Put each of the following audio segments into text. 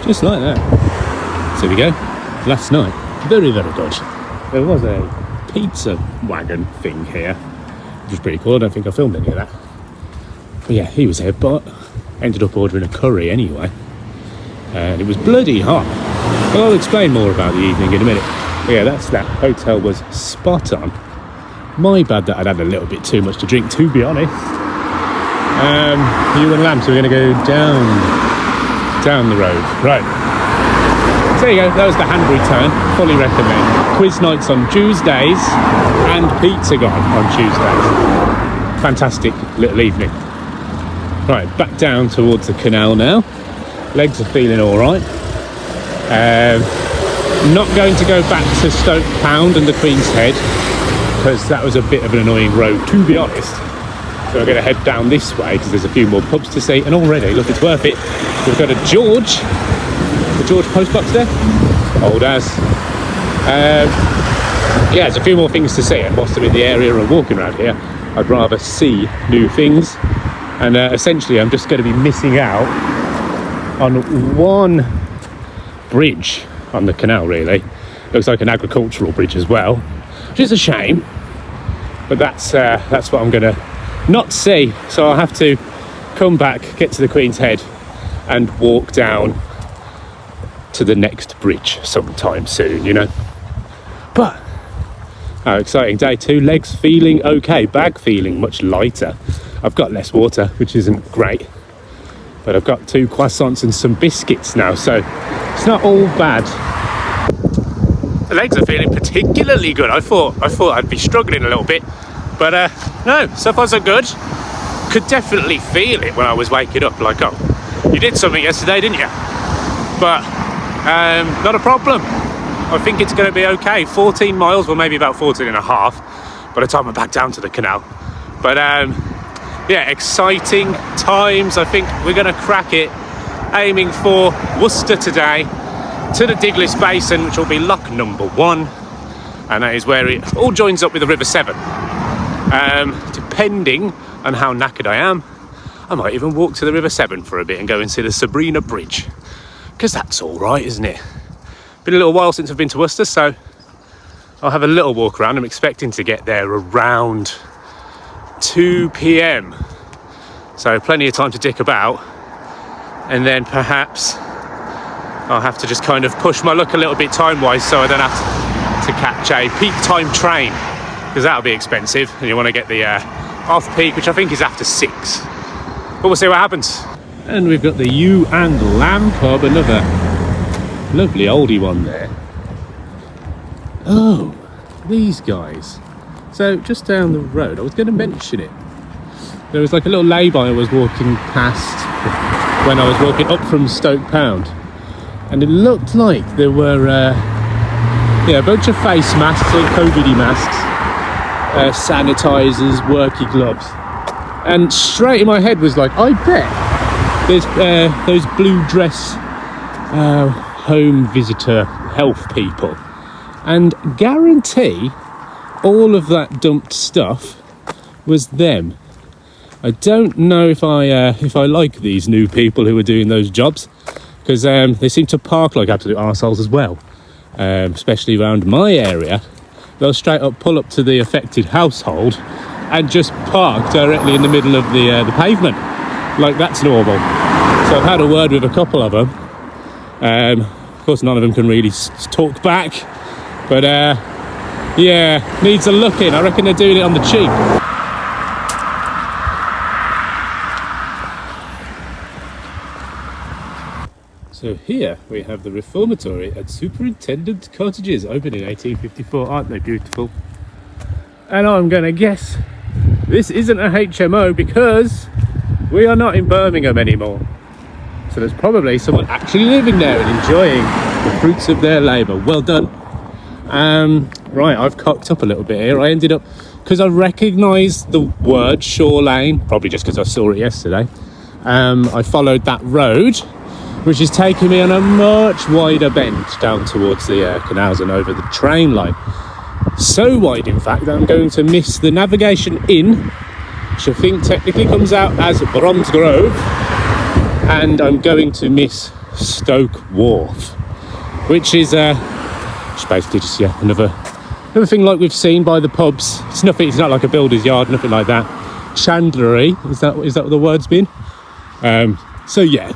Just like that. So we go. Last night, very, very good. There was a pizza wagon thing here, which was pretty cool. I don't think I filmed any of that. But yeah, he was here, but ended up ordering a curry anyway. And it was bloody hot. But I'll explain more about the evening in a minute. But yeah, that hotel was spot on. My bad that I'd had a little bit too much to drink, to be honest. You and Lamb, so we're going to go down the road. Right. So there you go, that was the Hanbury turn. Fully recommend. Quiz nights on Tuesdays and pizza gone on Tuesdays. Fantastic little evening. Right, back down towards the canal now. Legs are feeling all right. Not going to go back to Stoke Pound and the Queen's Head, because that was a bit of an annoying road, to be honest. So we're going to head down this way because there's a few more pubs to see, and already, look, it's worth it. We've got a the George postbox there, old as. Yeah, there's a few more things to see, and whilst I'm in the area and walking around here, I'd rather see new things. And essentially, I'm just going to be missing out on one bridge on the canal, really. Looks like an agricultural bridge as well, which is a shame. But that's what I'm going to not see. So I'll have to come back, get to the Queen's Head, and walk down to the next bridge sometime soon, you know. But how exciting. Day 2, legs feeling okay, bag feeling much lighter. I've got less water, which isn't great, but I've got 2 croissants and some biscuits now, so it's not all bad. The legs are feeling particularly good. I thought I'd be struggling a little bit, but no, so far so good. Could definitely feel it when I was waking up, like, oh, you did something yesterday, didn't you? But not a problem. I think it's going to be okay. 14 miles, well, maybe about 14 and a half by the time I'm back down to the canal. But yeah, exciting times. I think we're going to crack it, aiming for Worcester today, to the Diglis Basin, which will be lock number 1, and that is where it all joins up with the River Severn. Depending on how knackered I am, I might even walk to the River Severn for a bit and go and see the Sabrina Bridge, because that's all right, isn't it? Been a little while since I've been to Worcester, so I'll have a little walk around. I'm expecting to get there around 2 p.m, so plenty of time to dick about, and then perhaps I'll have to just kind of push my luck a little bit time-wise, so I don't have to catch a peak time train, because that'll be expensive, and you want to get the off-peak, which I think is after 6. But we'll see what happens. And we've got the Ewe and Lamb pub, another lovely oldie one there. Oh, these guys. So just down the road, I was going to mention it. There was like a little lay-by I was walking past when I was walking up from Stoke Pound, and it looked like there were a bunch of face masks, like COVID-y masks, sanitisers, worky gloves, and straight in my head was like, I bet there's those blue dress home visitor health people, and guarantee all of that dumped stuff was them. I don't know if I like these new people who are doing those jobs, because they seem to park like absolute arseholes as well, especially around my area. They'll straight up pull up to the affected household and just park directly in the middle of the pavement, like that's normal. So I've had a word with a couple of them. Of course, none of them can really talk back, but yeah, needs a look in. I reckon they're doing it on the cheap. So here we have the reformatory at Superintendent Cottages, opened in 1854. Aren't they beautiful? And I'm going to guess this isn't a HMO, because we are not in Birmingham anymore. So there's probably someone actually living there and enjoying the fruits of their labour. Well done. Right, I've cocked up a little bit here. I ended up, because I recognised the word Shore Lane, probably just because I saw it yesterday, I followed that road, which is taking me on a much wider bend down towards the canals and over the train line. So wide, in fact, that I'm going to miss the navigation in which I think technically comes out as Bromsgrove, and I'm going to miss Stoke Wharf, which is basically just another thing like we've seen by the pubs. It's nothing. It's not like a builder's yard, nothing like that. Chandlery, is that what the word's been? So yeah,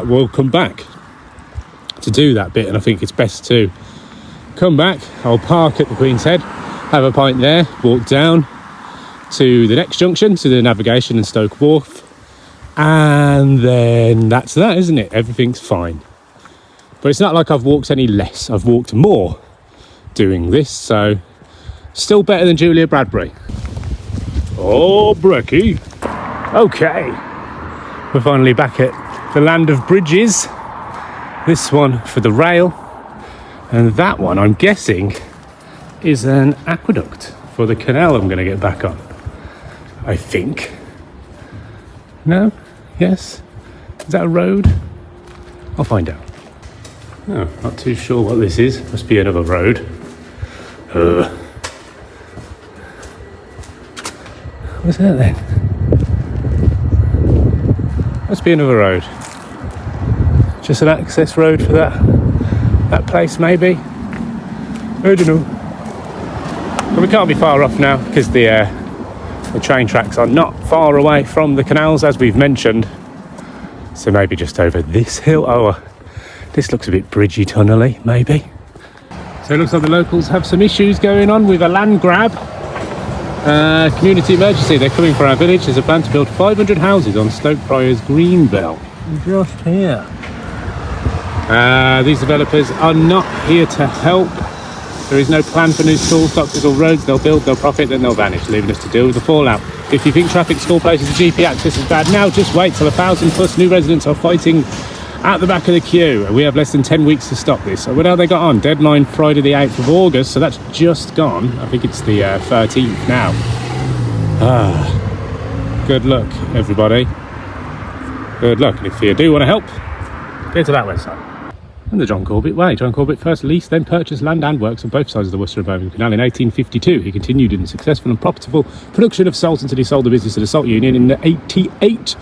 we'll come back to do that bit, and I think it's best to come back. I'll park at the Queen's Head, have a pint there, walk down to the next junction, to the navigation and Stoke Wharf, and then that's that, isn't it? Everything's fine. But it's not like I've walked any less. I've walked more doing this, so still better than Julia Bradbury. Oh, Brecky. Okay, we're finally back at the land of bridges. This one for the rail, and that one, I'm guessing, is an aqueduct for the canal I'm going to get back on. I think. No? Yes? Is that a road? I'll find out. No, not too sure what this is. Must be another road. What's that then? Must be another road. Just an access road for that place, maybe. I don't know. But we can't be far off now because the train tracks are not far away from the canals, as we've mentioned. So maybe just over this hill. Oh, this looks a bit bridgy tunnely, maybe. So it looks like the locals have some issues going on with a land grab. Community emergency. They're coming for our village. There's a plan to build 500 houses on Stoke Prior's green belt. Just here. These developers are not here to help. There is no plan for new schools, doctors or roads. They'll build, they'll profit, then they'll vanish, leaving us to deal with the fallout. If you think traffic, school places and GP access is bad now, just wait till 1,000+ new residents are fighting at the back of the queue. We have less than 10 weeks to stop this. So what have they got on? Deadline Friday the 8th of August, so that's just gone. I think it's the 13th now. Good luck, everybody. Good luck. And if you do want to help, go to that website. And the John Corbett way. John Corbett first leased, then purchased land and works on both sides of the Worcester and Birmingham Canal in 1852. He continued in the successful and profitable production of salt until he sold the business to the Salt Union in 1988.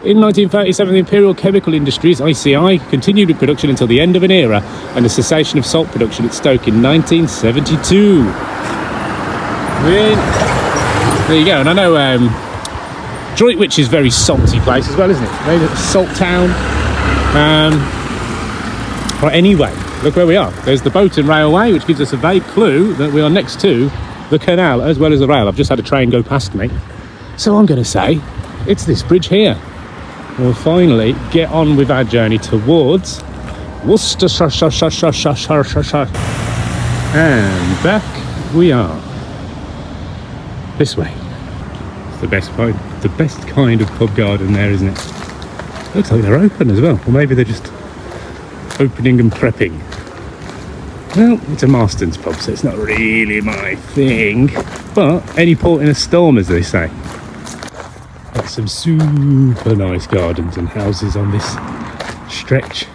In 1937, the Imperial Chemical Industries, ICI, continued with production until the end of an era and the cessation of salt production at Stoke in 1972. There you go. And I know Droitwich is a very salty place as well, isn't it? Maybe it's a salt town. But anyway, look where we are. There's the boat and railway, which gives us a vague clue that we are next to the canal as well as the rail. I've just had a train go past me. So I'm going to say it's this bridge here. We'll finally get on with our journey towards Worcester. And back we are. This way. It's the best kind of pub garden there, isn't it? Looks like they're open as well. Or maybe they're just opening and prepping. Well, it's a Marston's pub, so it's not really my thing. But any port in a storm, as they say. Got some super nice gardens and houses on this stretch.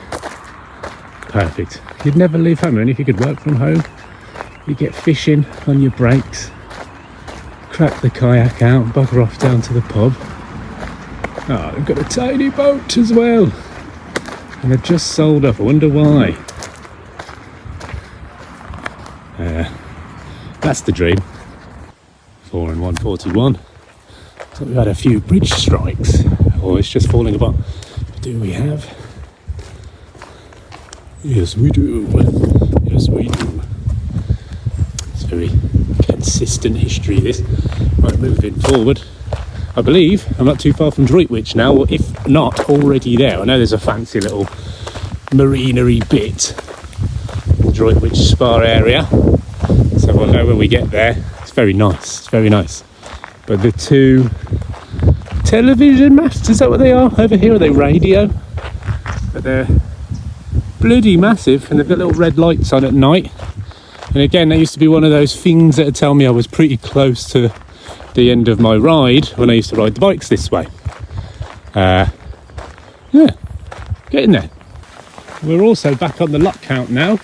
Perfect. You'd never leave home, only if you could work from home. You get fishing on your breaks. Crack the kayak out, bugger off down to the pub. Oh, they've got a tiny boat as well. And they've just sold off. I wonder why. That's the dream. 4 and 141. So we've had a few bridge strikes. Oh, it's just falling apart. Do we have? Yes, we do. Yes, we do. It's very consistent history, this. Right, moving forward. I believe I'm not too far from Droitwich now, or if not, already there. I know there's a fancy little marinery bit in the Droitwich Spa area, so we'll know when we get there. It's very nice, it's very nice. But the two television masts, is that what they are? Over here, are they radio? But they're bloody massive, and they've got little red lights on at night. And again, that used to be one of those things that would tell me I was pretty close to the end of my ride when I used to ride the bikes this way. Yeah, getting there. We're also back on the lot count now.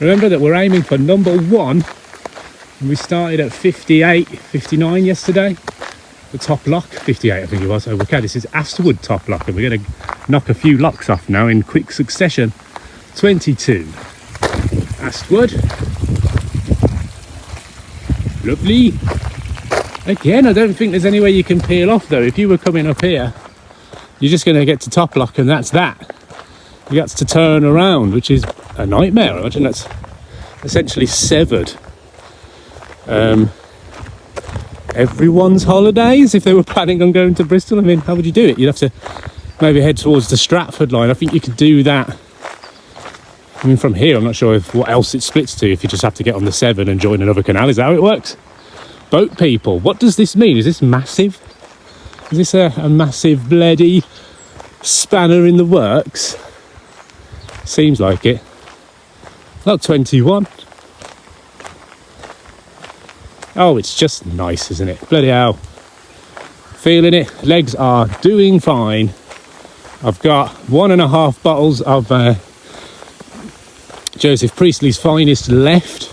Remember that we're aiming for number 1, and we started at 58, 59 yesterday. the top lock, 58 I think it was. So okay, this is Astwood top lock, and we're going to knock a few locks off now in quick succession. 22 Astwood, lovely. Again, I don't think there's any way you can peel off though. If you were coming up here, you're just going to get to top lock and that's that. You got to turn around, which is a nightmare. I imagine that's essentially severed everyone's holidays if they were planning on going to Bristol. I mean, how would you do it? You'd have to maybe head towards the Stratford line. I think you could do that. I mean, from here, I'm not sure what else it splits to, if you just have to get on the Severn and join another canal. Is that how it works? Boat people, what does this mean? Is this massive? Is this a massive bloody spanner in the works? Seems like it. Lock 21. Oh, it's just nice, isn't it? Bloody hell. Feeling it. Legs are doing fine. I've got 1.5 bottles of Joseph Priestley's Finest left.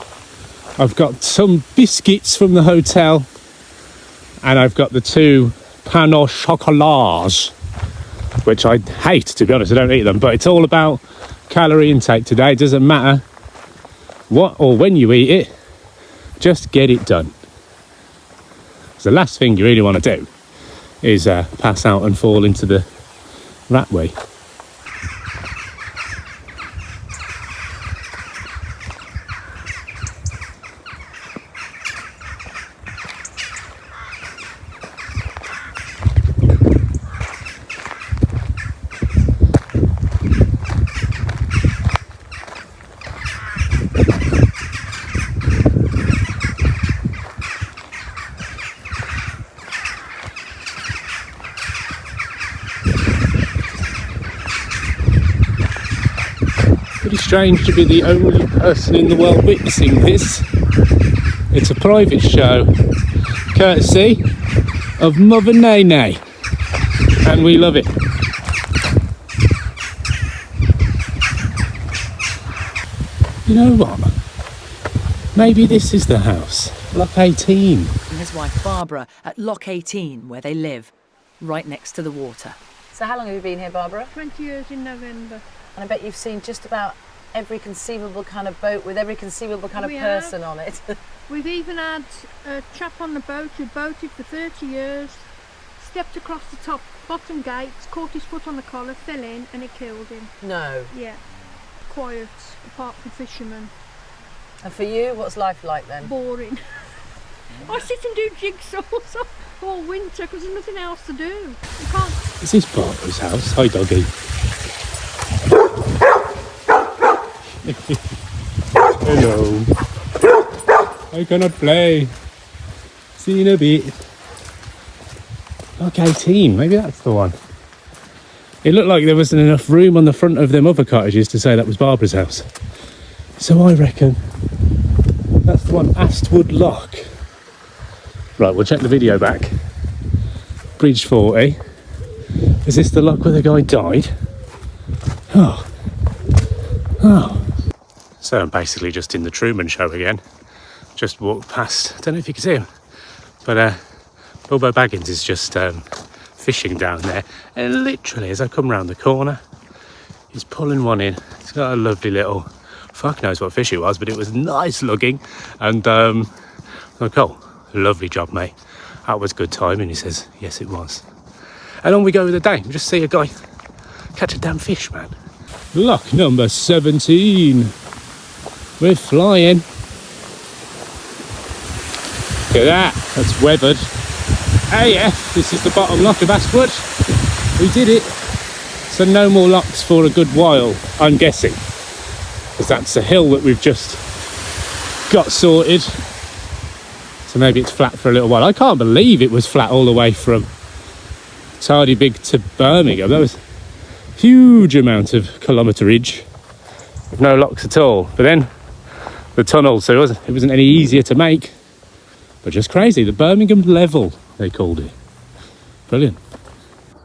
I've got some biscuits from the hotel, and I've got the 2 pain au chocolats, which I hate, to be honest. I don't eat them, but it's all about calorie intake today. It doesn't matter what or when you eat it, just get it done. So the last thing you really want to do is pass out and fall into the ratway. Pretty strange to be the only person in the world witnessing this. It's a private show, courtesy of Mother Nene, and we love it. You know what? Maybe this is the house. Lock 18. And his wife Barbara at Lock 18, where they live, right next to the water. So how long have you been here, Barbara? 20 years in November. And I bet you've seen just about every conceivable kind of boat with every conceivable kind of person on it. We've even had a chap on the boat who boated for 30 years, stepped across the bottom gates, caught his foot on the collar, fell in, and it killed him. No. Yeah. Quiet, apart from fishermen. And for you, what's life like then? Boring. I sit and do jigsaws all winter because there's nothing else to do. You can't. Is this Barbara's house? Hi, doggy. Hello. I cannot play. See you in a bit. Lock 18, maybe that's the one. It looked like there wasn't enough room on the front of them other cottages to say that was Barbara's house. So I reckon that's the one, Astwood Lock. Right, we'll check the video back. Bridge 40. Is this the lock where the guy died? Oh. So I'm basically just in the Truman Show again. Just walked past, I don't know if you can see him, but Bilbo Baggins is just fishing down there. And literally, as I come round the corner, he's pulling one in. He's got a lovely little, fuck knows what fish it was, but it was nice looking. And like, oh, lovely job, mate. That was good timing. He says, yes, it was. And on we go with the day. Just see a guy catch a damn fish, man. Lock number 17. We're flying. Look at that. That's weathered. AF. This is the bottom lock of Astwood. We did it. So no more locks for a good while, I'm guessing. Because that's a hill that we've just got sorted. So maybe it's flat for a little while. I can't believe it was flat all the way from Tardybig to Birmingham. That was a huge amount of kilometerage with no locks at all. But then the tunnel, so it wasn't any easier to make. But just crazy. The Birmingham level, they called it. Brilliant.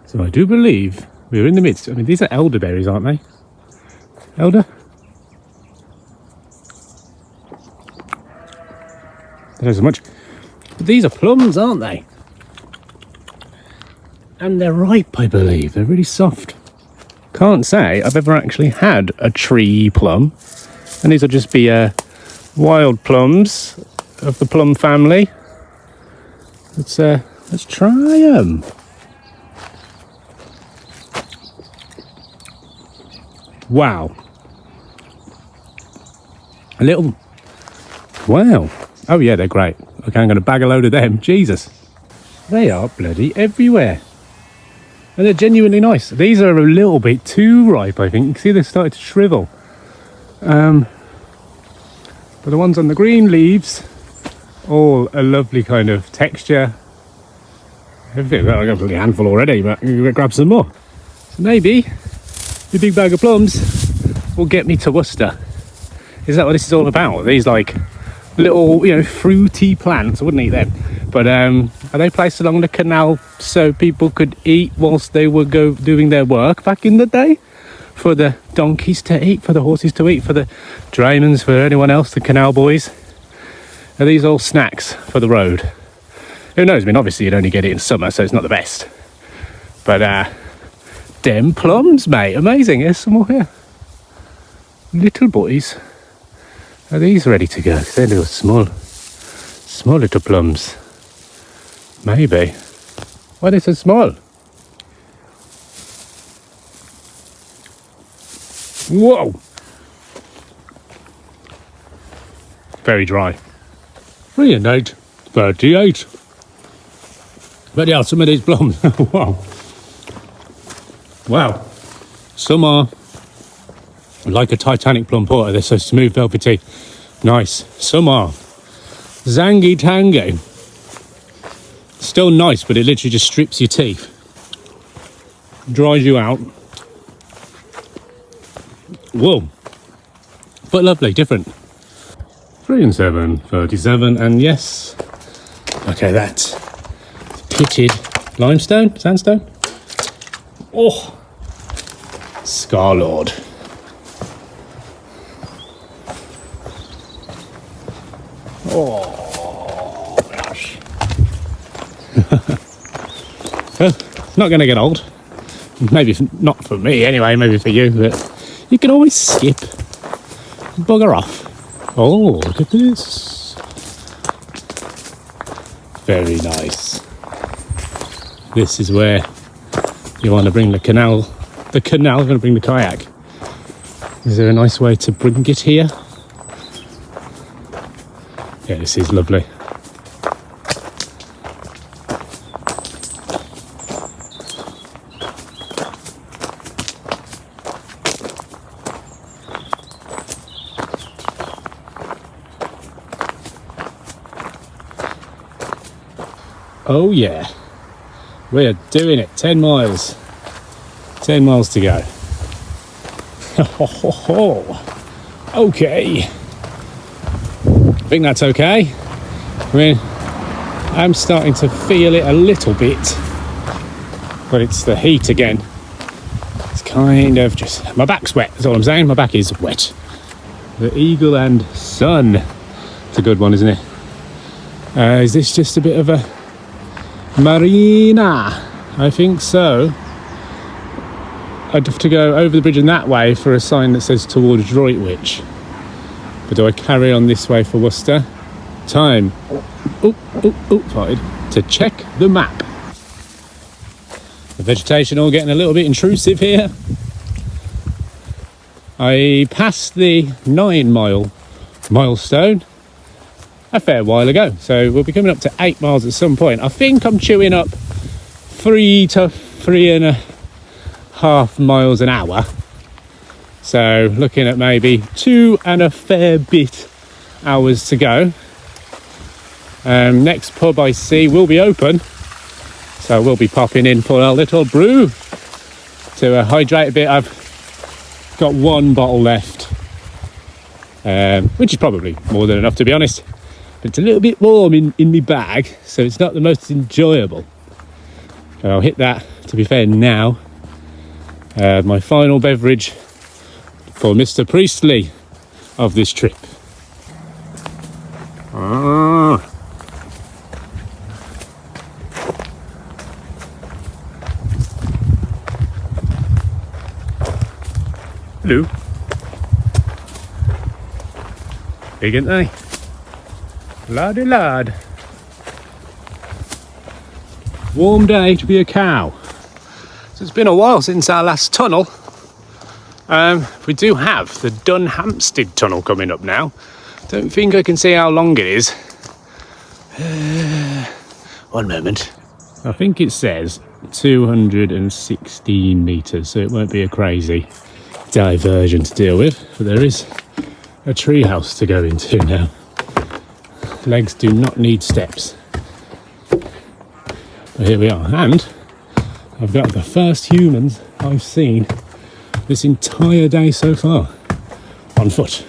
So I do believe we're in the midst. I mean, these are elderberries, aren't they? Elder? I don't know so much. But these are plums, aren't they? And they're ripe, I believe. They're really soft. Can't say I've ever actually had a tree plum. And these will just be wild plums of the plum family. Let's try them. Wow. A little... Wow. Oh yeah, they're great. Okay, I'm going to bag a load of them. Jesus. They are bloody everywhere. And they're genuinely nice. These are a little bit too ripe, I think. You can see they've started to shrivel. But the ones on the green leaves, all a lovely kind of texture. Everything. Well, I've got a handful already, but I'm going to grab some more. So maybe the big bag of plums will get me to Worcester. Is that what this is all about? These like little, you know, fruity plants. I wouldn't eat them. But are they placed along the canal so people could eat whilst they were doing their work back in the day? For the donkeys to eat, for the horses to eat, for the draymans, for anyone else, the canal boys? Are these all snacks for the road? Who knows? I mean, obviously you'd only get it in summer, so it's not the best. But them plums, mate, amazing. There's some more here. Little boys. Are these ready to go? They're little small little plums. Maybe. Why are they so small? Whoa! Very dry. 3 and 8, 38. But yeah, some of these plums. Wow. Wow. Some are like a Titanic plum porter. They're so smooth, velvety. Nice. Some are zangy tangy. Still nice, but it literally just strips your teeth. Dries you out. Whoa. But lovely, different. 3 and 7, 37, and yes. Okay, that's pitted limestone, sandstone. Oh, Scarlord. Oh, gosh. It's not going to get old. Maybe not for me anyway, maybe for you, but you can always skip. Bugger off. Oh, look at this. Very nice. This is where you want to bring the canal. The canal, I'm going to bring the kayak. Is there a nice way to bring it here? Yeah, this is lovely. Oh yeah, we're doing it. 10 miles. 10 miles to go. Okay. I think that's okay. I mean, I'm starting to feel it a little bit, but it's the heat again. It's kind of just, my back's wet, that's all I'm saying. My back is wet. The Eagle and Sun. It's a good one, isn't it? Is this just a bit of a marina? I think so. I'd have to go over the bridge and that way for a sign that says towards Droitwich. But do I carry on this way for Worcester? Time farted, to check the map. The vegetation all getting a little bit intrusive here. I passed the 9-mile milestone a fair while ago, so we'll be coming up to 8 miles at some point. I think I'm chewing up 3 to 3.5 miles an hour, so looking at maybe 2 and a fair bit hours to go. Next pub I see will be open, so we'll be popping in for a little brew to hydrate a bit. I've got 1 bottle left, which is probably more than enough, to be honest. But it's a little bit warm in my bag, so it's not the most enjoyable. So I'll hit that, to be fair, now. My final beverage for Mr. Priestley of this trip. Hello. Big, ain't they? Lardy lad. Warm day to be a cow. So it's been a while since our last tunnel. We do have the Dunhampstead tunnel coming up now. Don't think I can see how long it is. One moment. I think it says 216 metres, so it won't be a crazy diversion to deal with. But there is a tree house to go into now. Legs do not need steps. But here we are, and I've got the first humans I've seen this entire day so far on foot.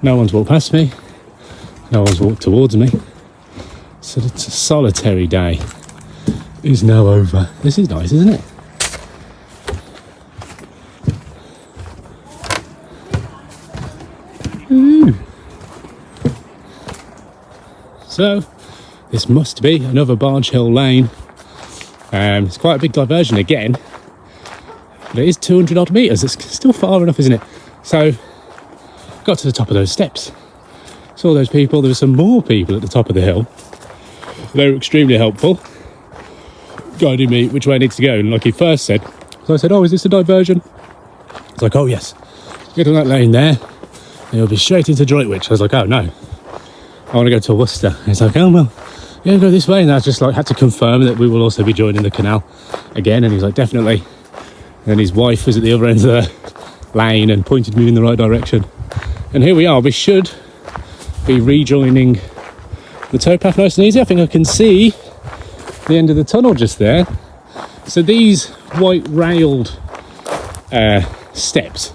No one's walked past me, no one's walked towards me, so the solitary day is now over. This is nice, isn't it? Ooh. So this must be another Barge Hill Lane. It's quite a big diversion again, but it is 200 odd metres. It's still far enough, isn't it? So got to the top of those steps, saw those people. There were some more people at the top of the hill. They were extremely helpful, guiding me which way I need to go. And like he first said, so I said, oh, is this a diversion? It's like, oh yes, get on that lane there and you'll be straight into Droitwich. I was like, oh no, I want to go to Worcester. And it's like, oh well, yeah, go this way. And I just like had to confirm that we will also be joining the canal again. And he was like, definitely. And then his wife was at the other end of the lane and pointed me in the right direction. And here we are. We should be rejoining the towpath nice and easy. I think I can see the end of the tunnel just there. So these white railed steps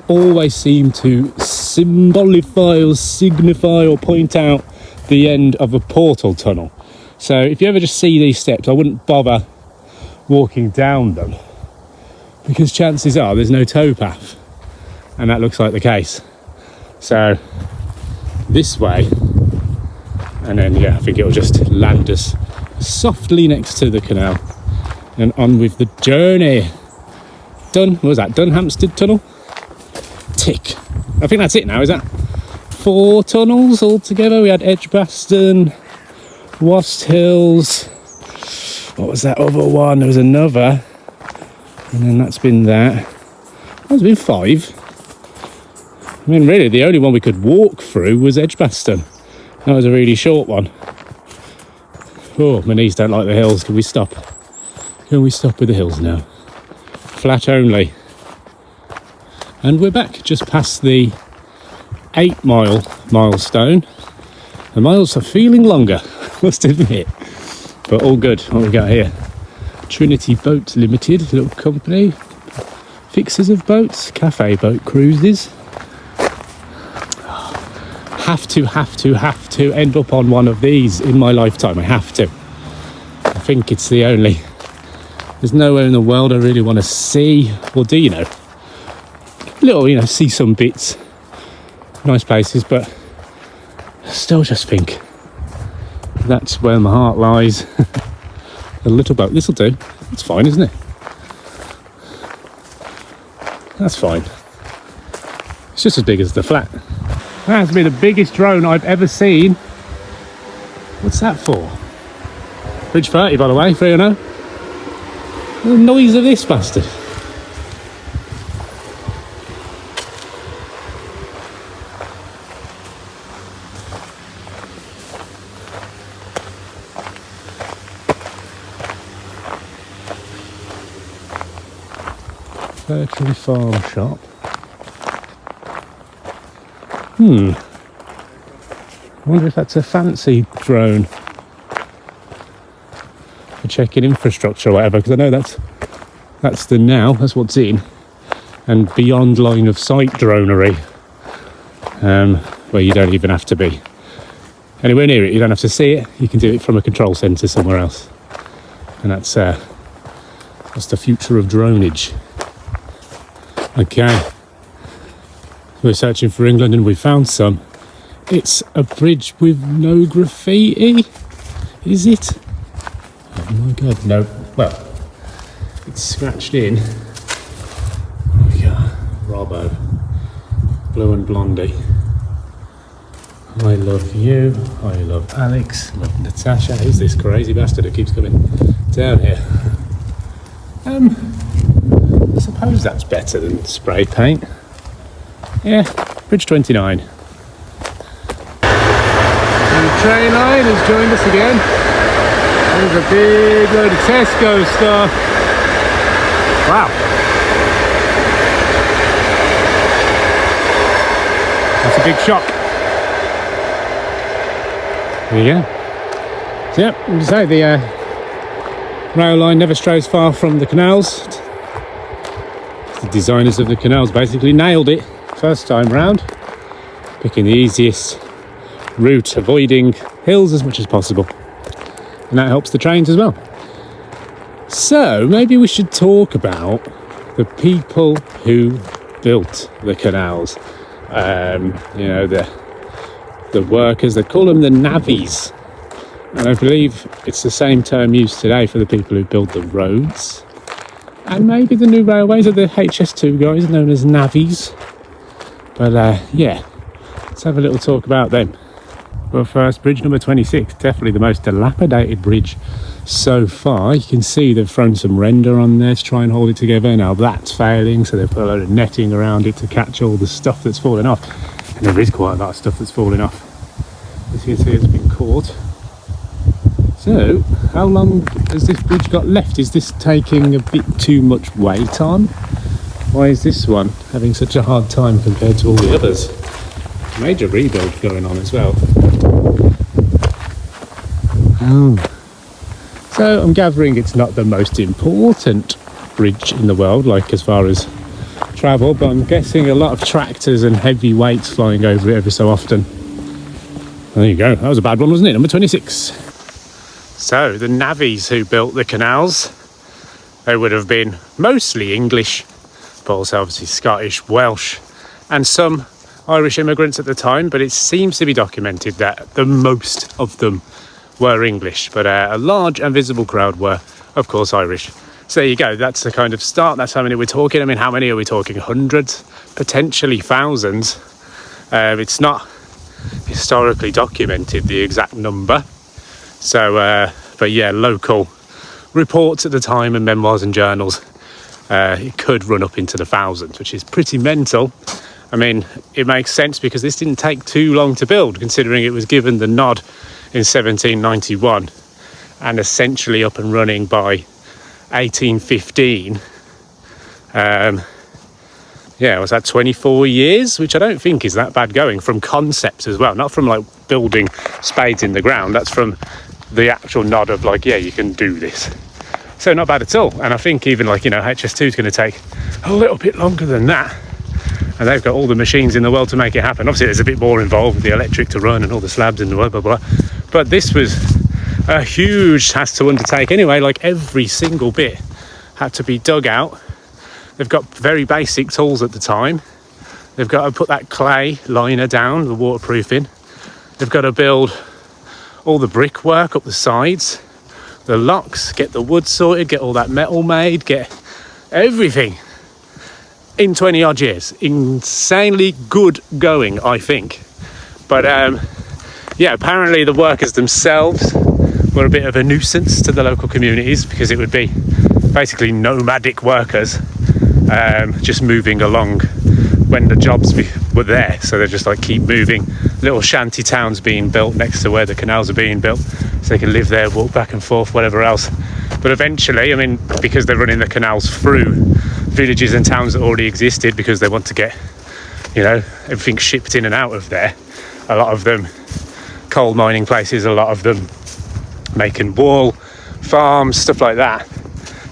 always seem to signify or point out the end of a portal tunnel. So if you ever just see these steps, I wouldn't bother walking down them, because chances are there's no towpath, and that looks like the case. So this way, and then yeah, I think it'll just land us softly next to the canal and on with the journey. Done. What was that? Dunhampstead tunnel? Tick. I think that's it now. Is that 4 tunnels altogether? We had Edgbaston, Wast Hills. What was that other one? There was another, and then that's been that. That's been 5. I mean, really, the only one we could walk through was Edgbaston. That was a really short one. Oh, my knees don't like the hills. Can we stop? Can we stop with the hills now? Flat only. And we're back just past the 8-mile milestone. The miles are feeling longer, must admit. But all good. What we got here? Trinity Boats Limited, little company. Fixers of boats, cafe boat cruises. Have to end up on one of these in my lifetime. I have to. I think it's the only. There's nowhere in the world I really want to see or do, little, see some bits, nice places, but I still just think that's where my heart lies. A little boat. This'll do. It's fine, isn't it? That's fine. It's just as big as the flat. That has to be the biggest drone I've ever seen. What's that for? Bridge 30, by the way, 3-0. The noise of this bastard. Virtually farm shop. I wonder if that's a fancy drone for checking infrastructure or whatever, because I know that's the now, that's what's in, and beyond line of sight dronery, where you don't even have to be anywhere near it. You don't have to see it. You can do it from a control centre somewhere else, and that's the future of dronage. Okay. We're searching for England and we found some. It's a bridge with no graffiti. Is it? Oh my god, no. Well, it's scratched in. There we go. Robbo, Blue and Blondie. I love you, I love Alex, love Natasha. Who's this crazy bastard who keeps coming down here? I suppose that's better than spray paint. Yeah, Bridge 29. And the train line has joined us again. There's a big load of Tesco stuff. Wow. That's a big shock. There you go. So, yeah, as I say, the rail line never strays far from the canals. The designers of the canals basically nailed it first time round, picking the easiest route, avoiding hills as much as possible. And that helps the trains as well. So maybe we should talk about the people who built the canals. You know, the workers, they call them the navvies. And I believe it's the same term used today for the people who built the roads. And maybe the new railways are the HS2 guys known as navvies. But yeah, let's have a little talk about them. Well, first, bridge number 26, definitely the most dilapidated bridge so far. You can see they've thrown some render on there to try and hold it together. Now that's failing, so they've put a load of netting around it to catch all the stuff that's falling off. And there is quite a lot of stuff that's falling off. As you can see, it's been caught. So, how long has this bridge got left? Is this taking a bit too much weight on? Why is this one having such a hard time compared to all the others? Major rebuild going on as well. So I'm gathering it's not the most important bridge in the world, like as far as travel, but I'm guessing a lot of tractors and heavy weights flying over it every so often. There you go, that was a bad one, wasn't it? Number 26. So the navvies who built the canals, they would have been mostly English, but also obviously Scottish, Welsh, and some Irish immigrants at the time, but it seems to be documented that the most of them were English, but a large and visible crowd were, of course, Irish. So there you go, that's the kind of start. That's how many we're talking. I mean, how many are we talking? Hundreds, potentially thousands. It's not historically documented, the exact number. So, but yeah, local reports at the time and memoirs and journals, it could run up into the thousands, which is pretty mental. I mean, it makes sense because this didn't take too long to build, considering it was given the nod in 1791 and essentially up and running by 1815. Yeah, was that 24 years? Which I don't think is that bad going, from concept as well, not from like building spades in the ground. That's from the actual nod of like, yeah, you can do this. So not bad at all. And I think even like, you know, HS2 is going to take a little bit longer than that. And they've got all the machines in the world to make it happen. Obviously, there's a bit more involved with the electric to run and all the slabs and blah, blah, blah. But this was a huge task to undertake anyway. Like every single bit had to be dug out. They've got very basic tools at the time. They've got to put that clay liner down, the waterproofing. They've got to build all the brickwork up the sides, the locks, get the wood sorted, get all that metal made, get everything in 20 odd years. Insanely good going, I think. But yeah, apparently the workers themselves were a bit of a nuisance to the local communities because it would be basically nomadic workers just moving along when the jobs were there. So they just like keep moving. Little shanty towns being built next to where the canals are being built, so they can live there, walk back and forth, whatever else. But eventually, I mean, because they're running the canals through villages and towns that already existed, because they want to get, you know, everything shipped in and out of there. A lot of them coal mining places, a lot of them making wool, farms, stuff like that.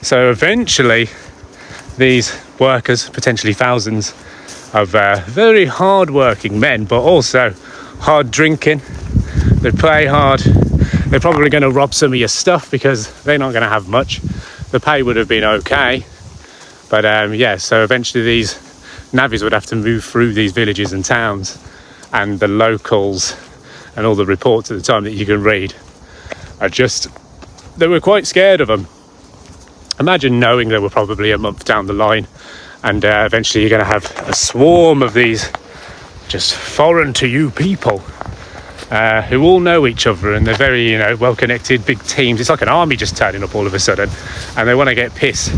So eventually these workers, potentially thousands of very hard-working men, but also hard drinking. They play hard. They're probably going to rob some of your stuff because they're not going to have much. The pay would have been okay, but yeah. So eventually, these navvies would have to move through these villages and towns, and the locals and all the reports at the time that you can read are just, they were quite scared of them. Imagine knowing they were probably a month down the line And eventually you're going to have a swarm of these just foreign to you people who all know each other, and they're very, well connected, big teams. It's like an army just turning up all of a sudden, and they want to get pissed,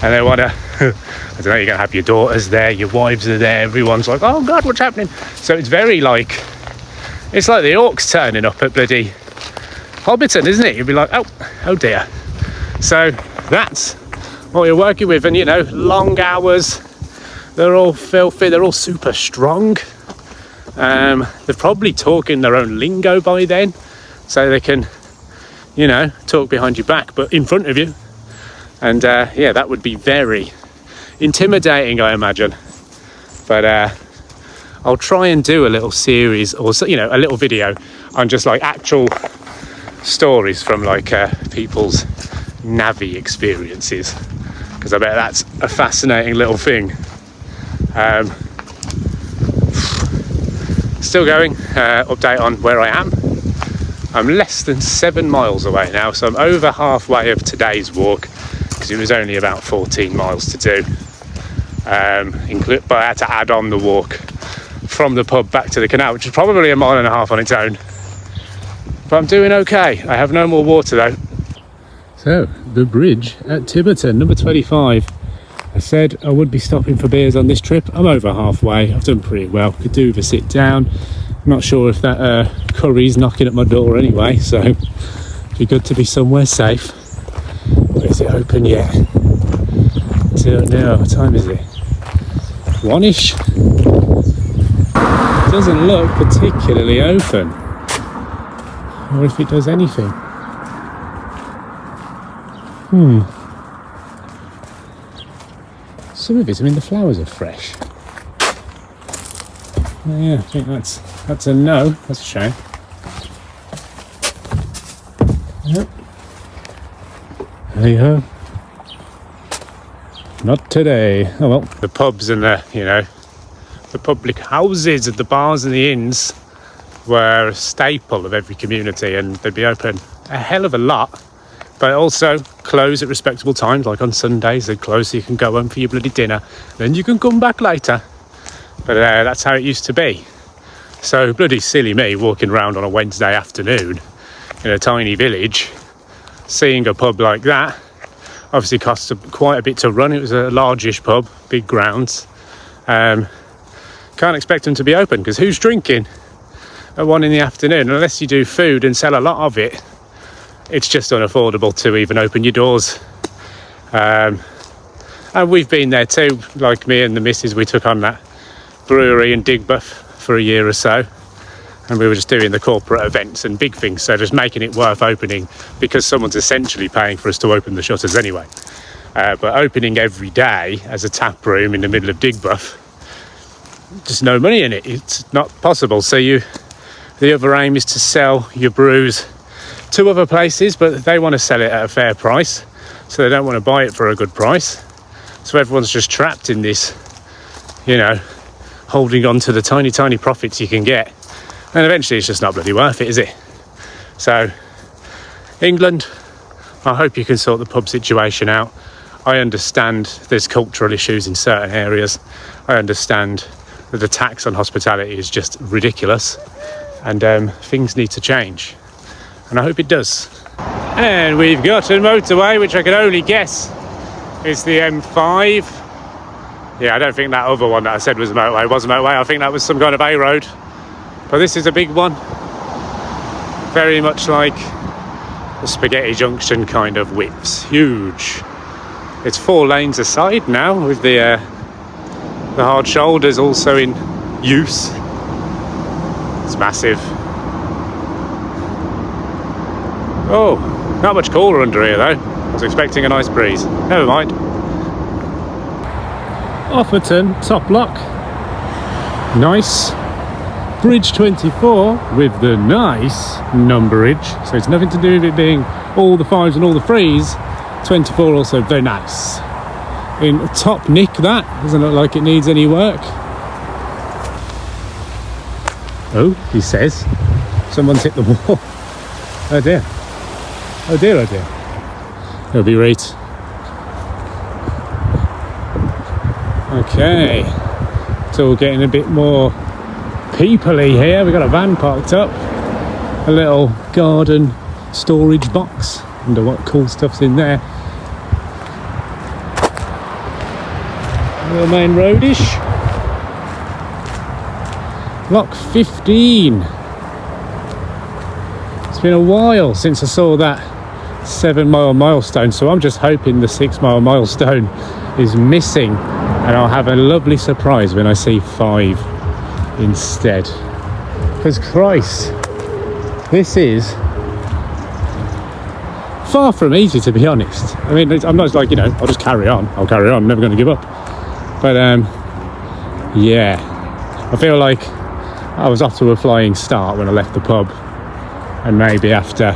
and they want to I don't know, you're going to have your daughters there, your wives are there, everyone's like, oh god, what's happening? So it's very like, it's like the orcs turning up at bloody Hobbiton, isn't it? You'd be like, oh dear. So that's what you're working with. And long hours, they're all filthy, they're all super strong. They're probably talking their own lingo by then, so they can talk behind your back but in front of you. And yeah, that would be very intimidating, I imagine. But I'll try and do a little series, or a little video on just like actual stories from like people's navvy experiences, because I bet that's a fascinating little thing. Still going, update on where I am. I'm less than 7 miles away now, so I'm over halfway of today's walk, because it was only about 14 miles to do. But I had to add on the walk from the pub back to the canal, which is probably 1.5 miles on its own. But I'm doing okay. I have no more water though. So, the bridge at Tiverton, number 25. I said I would be stopping for beers on this trip. I'm over halfway. I've done pretty well. Could do with a sit down. I'm not sure if that curry's knocking at my door anyway, so it'd be good to be somewhere safe. But is it open yet? Don't know. What time is it? 1ish? It doesn't look particularly open. Or if it does anything. Some of it, the flowers are fresh. Oh, yeah, I think that's a no. That's a shame. Yep. Hey ho. Not today. Oh well. The pubs and the public houses and the bars and the inns were a staple of every community, and they'd be open a hell of a lot, but also close at respectable times. Like on Sundays they'd close so you can go home for your bloody dinner, then you can come back later. But that's how it used to be. So bloody silly me walking around on a Wednesday afternoon in a tiny village, seeing a pub like that. Obviously cost quite a bit to run. It was a largish pub, big grounds. Can't expect them to be open, because who's drinking at 1 in the afternoon? Unless you do food and sell a lot of it, it's just unaffordable to even open your doors. And we've been there too, like me and the missus. We took on that brewery in Digbeth for a year or so, and we were just doing the corporate events and big things, so just making it worth opening, because someone's essentially paying for us to open the shutters anyway. But opening every day as a tap room in the middle of Digbeth, just no money in it. It's not possible. So the other aim is to sell your brews to other places, but they want to sell it at a fair price, so they don't want to buy it for a good price. So everyone's just trapped in this, holding on to the tiny profits you can get, and eventually it's just not bloody worth it, is it? So England, I hope you can sort the pub situation out. I understand there's cultural issues in certain areas. I understand that the tax on hospitality is just ridiculous, and things need to change, and I hope it does. And we've got a motorway, which I can only guess is the M5. Yeah, I don't think that other one that I said was a motorway was a motorway. I think that was some kind of A road. But this is a big one. Very much like the Spaghetti Junction kind of widths. Huge. It's 4 lanes a side now, with the hard shoulders also in use. It's massive. Oh, not much cooler under here though. I was expecting a nice breeze. Never mind. Offerton, top lock. Nice. Bridge 24 with the nice numberage. So it's nothing to do with it being all the 5s and all the 3s. 24 also very nice. In top nick, that. Doesn't look like it needs any work. Oh, he says. Someone's hit the wall. Oh dear. Oh dear, oh dear. He'll be right. Okay, it's all getting a bit more people-y here. We've got a van parked up, a little garden storage box. Wonder what cool stuff's in there. The main roadish. Lock 15. It's been a while since I saw that 7-mile milestone, so I'm just hoping the 6-mile milestone is missing and I'll have a lovely surprise when I see 5 instead. Because Christ, this is far from easy, to be honest. I mean, I'm not like, you know, I'll just carry on. I'll carry on, I'm never going to give up. But yeah, I feel like I was off to a flying start when I left the pub, and maybe after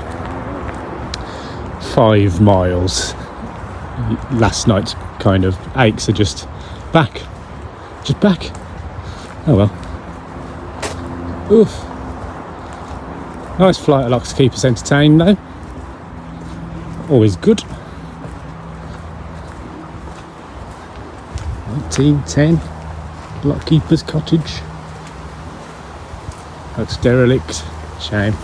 5 miles last night's kind of aches are just back. Oh well. Oof. Nice flight of locks to keep us entertained though. Always good. 1910 Lockkeeper's Cottage. Looks derelict. Shame.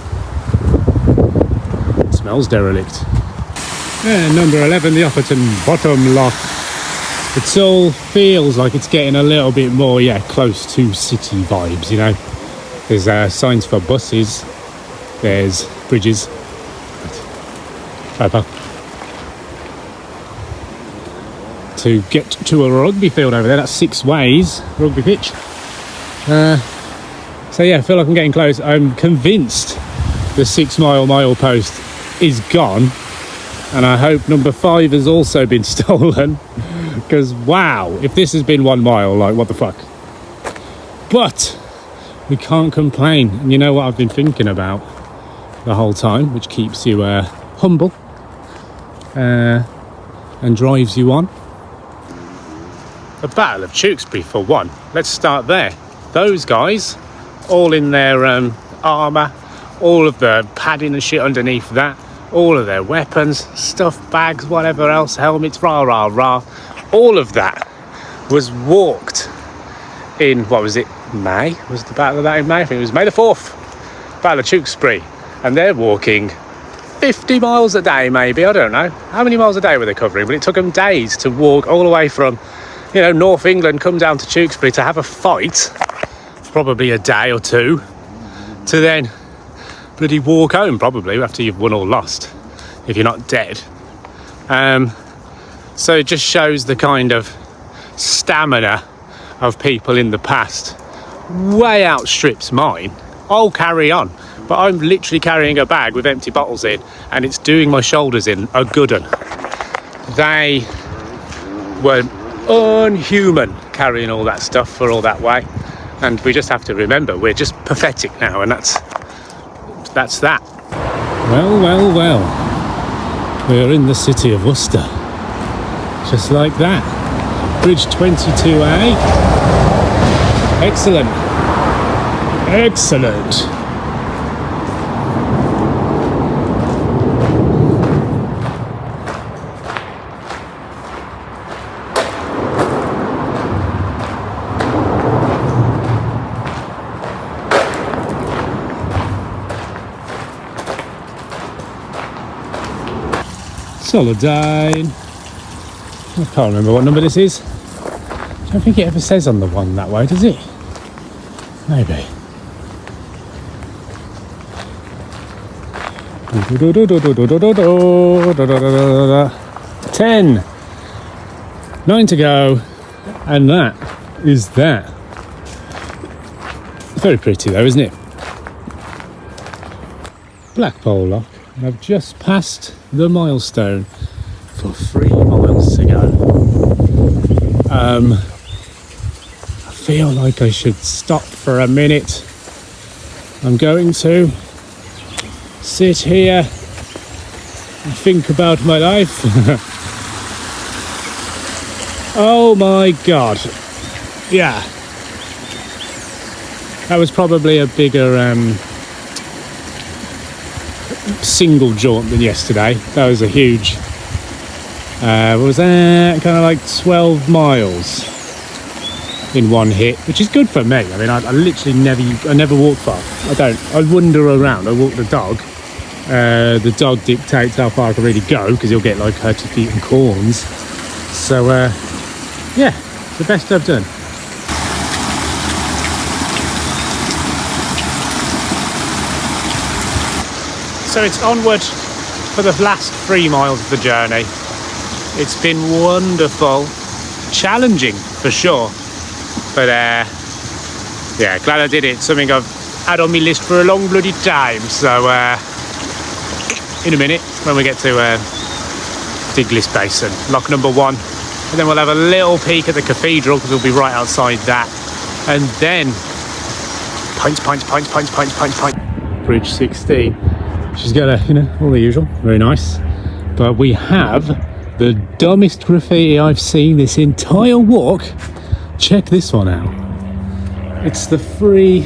It smells derelict. And number 11, the Offerton Bottom Lock. It all feels like it's getting a little bit more, close to city vibes, you know. There's signs for buses. There's bridges. To get to a rugby field over there, that's 6 ways, rugby pitch. So yeah, I feel like I'm getting close. I'm convinced the 6-mile milepost is gone, and I hope number 5 has also been stolen, because wow, if this has been 1 mile, like what the fuck. But we can't complain, and you know what I've been thinking about the whole time, which keeps you humble and drives you on. The Battle of Tewkesbury, for one. Let's start there. Those guys, all in their armour, all of the padding and shit underneath that, all of their weapons, stuff bags, whatever else, helmets, rah, rah, rah. All of that was walked in, what was it, May? Was the Battle of that in May? I think it was May the 4th. Battle of Tewkesbury. And they're walking 50 miles a day, maybe, I don't know. How many miles a day were they covering? But it took them days to walk all the way from, you know, North England, come down to Tewkesbury to have a fight, probably a day or 2, to then bloody walk home, probably, after you've won or lost, if you're not dead. So it just shows the kind of stamina of people in the past. Way outstrips mine. I'll carry on, but I'm literally carrying a bag with empty bottles in, and it's doing my shoulders in a good one. They were unhuman carrying all that stuff for all that way, and we just have to remember we're just pathetic now, and that's that. Well, we're in the city of Worcester, just like that. Bridge 22A. Excellent. Solidine. I can't remember what number this is. I don't think it ever says on the one that way, does it? Maybe. Ten. 9 to go, and that is that. Very pretty though, isn't it? Blackpool Lock. And I've just passed the milestone for 3 miles to go. I feel like I should stop for a minute. I'm going to sit here and think about my life. Oh my god. Yeah. That was probably a bigger single jaunt than yesterday. That was a huge what was that, kind of like 12 miles. in one hit, which is good for me. I mean, I literally never walk far. I wander around. I walk the dog. The dog dictates how far I can really go because he'll get like hurty feet and corns. So yeah, the best I've done. So it's onward for the last 3 miles of the journey. It's been wonderful, challenging for sure, but yeah, glad I did it. Something I've had on my list for a long bloody time. So in a minute, when we get to Diglis Basin, lock number 1, and then we'll have a little peek at the cathedral because we'll be right outside that, and then pints. Bridge 16. She's got a, you know, all the usual, very nice. But we have the dumbest graffiti I've seen this entire walk. Check this one out. It's the free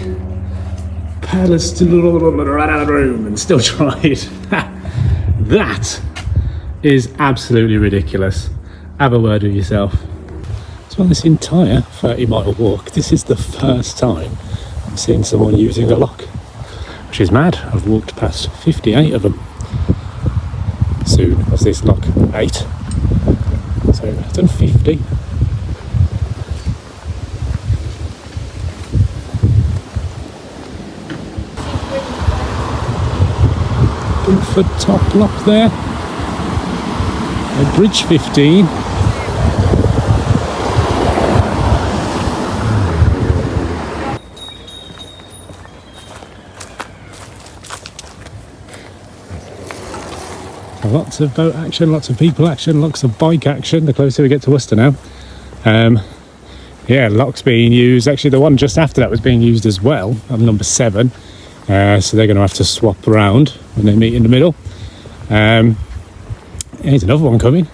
palace to run out of room and still try it. That is absolutely ridiculous. Have a word with yourself. So on this entire 30-mile walk, this is the first time I've seen someone using a lock. Which is mad. I've walked past 58 of them. Soon as this lock 8. So I've done 50. Good top lock there. At bridge 15. Lots of boat action, lots of people action, lots of bike action the closer we get to Worcester now. Yeah, lock's being used. Actually, the one just after that was being used as well, on number 7. So they're going to have to swap around when they meet in the middle. Here's another one coming.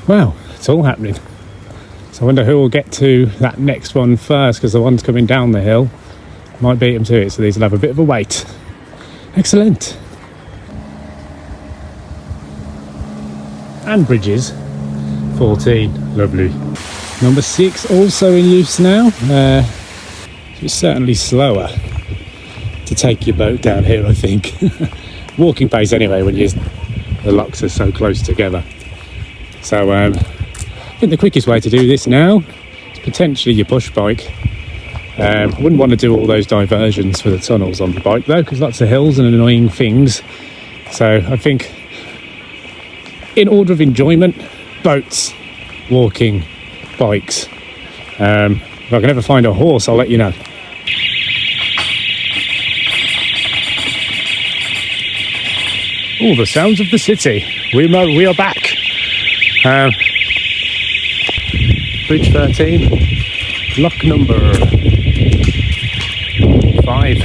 Wow, it's all happening. So I wonder who will get to that next one first, because the one's coming down the hill might beat them to it, so these will have a bit of a wait. Excellent. And bridges 14, lovely. Number 6 also in use now. It's certainly slower to take your boat down here, I think. Walking pace anyway when the locks are so close together. So I think the quickest way to do this now is potentially your push bike. I wouldn't want to do all those diversions for the tunnels on the bike though, because lots of hills and annoying things. So I think in order of enjoyment, boats, walking, bikes. If I can ever find a horse, I'll let you know. Oh, the sounds of the city. We are back. Bridge 13, lock number 5,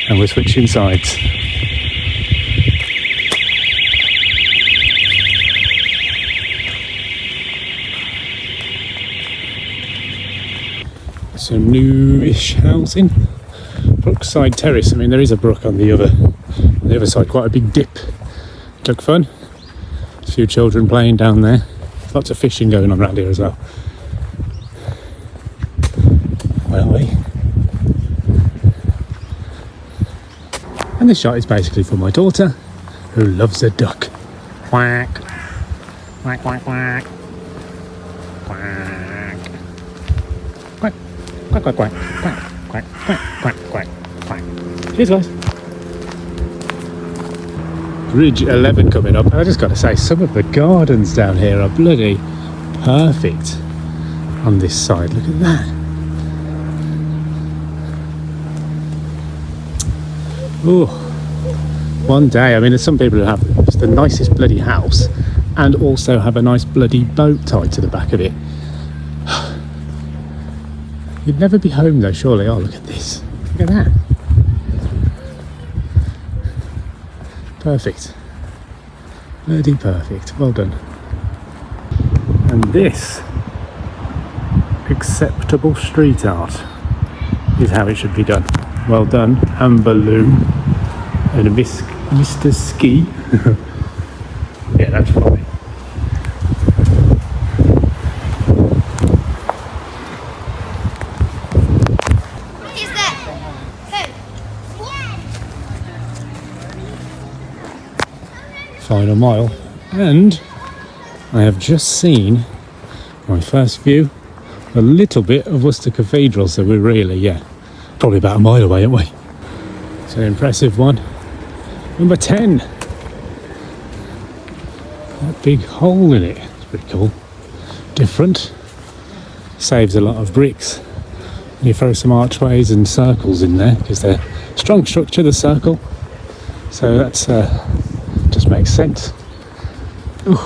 and we're switching sides. Some newish housing. Brookside Terrace. I mean, there is a brook on the other side, quite a big dip. Took fun. A few children playing down there. Lots of fishing going on around here as well. Well, and this shot is basically for my daughter, who loves a duck. Quack. Quack, quack, quack. Quack. Quack. Quack, quack, quack. Quack, quack, quack, quack, quack. Cheers, guys. Bridge 11 coming up. I just got to say, some of the gardens down here are bloody perfect on this side. Look at that. Oh, one day, I mean, there's some people who have just the nicest bloody house and also have a nice bloody boat tied to the back of it. You'd never be home though, surely. Oh, look at this. Look at that. Perfect. Bloody perfect. Well done. And this acceptable street art is how it should be done. Well done, Amber Lou and Mr. Ski. Yeah, that's fine. final mile, and I have just seen my first view, a little bit of Worcester Cathedral, so we're really, probably about a mile away, aren't we? It's an impressive one. Number 10. That big hole in it. It's pretty cool. Different. Saves a lot of bricks. You throw some archways and circles in there because they're strong structure, the circle. So that's just makes sense. Ooh.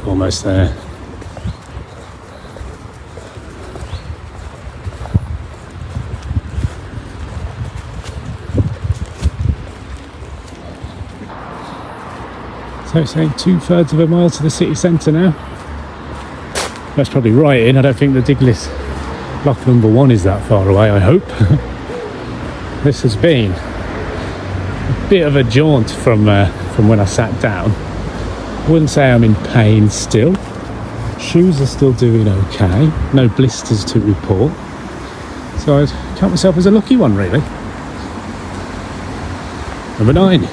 Almost there. So it's saying 2/3 of a mile to the city centre now. That's probably right in. I don't think the Diglis lock number 1 is that far away, I hope. This has been a bit of a jaunt from when I sat down. I wouldn't say I'm in pain still. Shoes are still doing okay. No blisters to report. So I'd count myself as a lucky one, really. Number 9.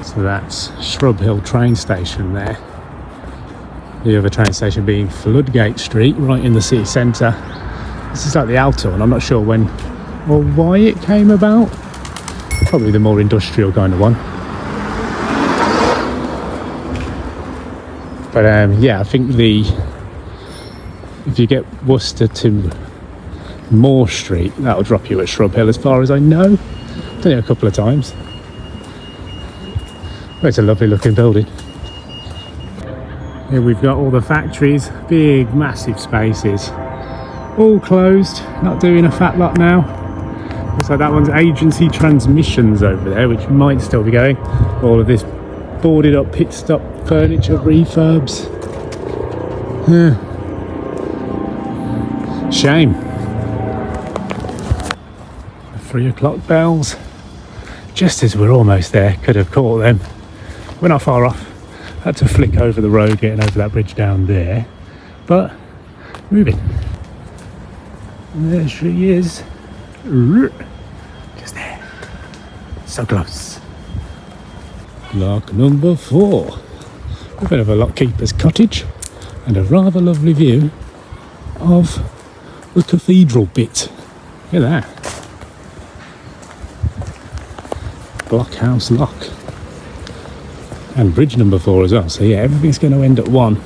So that's Shrub Hill train station there. The other train station being Floodgate Street, right in the city centre. This is like the Alto, and I'm not sure when or why it came about. Probably the more industrial kind of one. But I think if you get Worcester to Moore Street, that'll drop you at Shrub Hill as far as I know. Done it a couple of times. But it's a lovely looking building. Here we've got all the factories, big massive spaces, all closed, not doing a fat lot now. Looks like that one's Agency Transmissions over there, which might still be going. All of this boarded up pit stop furniture refurbs. Shame. The 3 o'clock bells, just as we're almost there. Could have caught them. We're not far off. Had to flick over the road getting over that bridge down there, but moving. And there she is, just there, so close. Lock number 4. A bit of a lockkeeper's cottage and a rather lovely view of the cathedral bit. Look at that. Blockhouse Lock. And bridge number 4 as well. So yeah, everything's going to end at 1,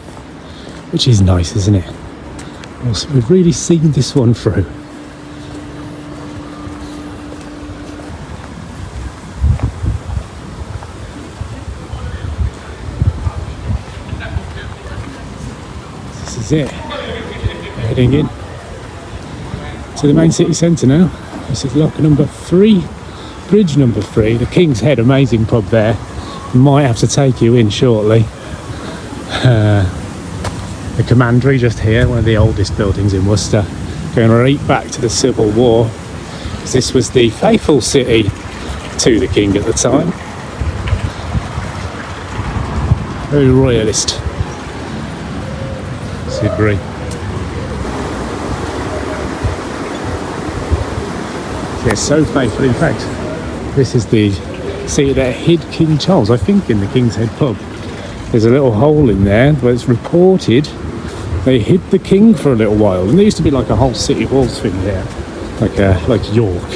which is nice, isn't it? Also, we've really seen this one through. This is it. Heading in to the main city centre now. This is lock number 3, bridge number 3, the King's Head, amazing pub there. Might have to take you in shortly. The commandery just here, one of the oldest buildings in Worcester, going right back to the Civil War. This was the faithful city to the king at the time. Very royalist. Sidbury. Yeah, so faithful. In fact, this is the city that hid King Charles, I think, in the King's Head pub. There's a little hole in there where it's reported they hid the king for a little while, and there used to be like a whole city walls thing there, like York,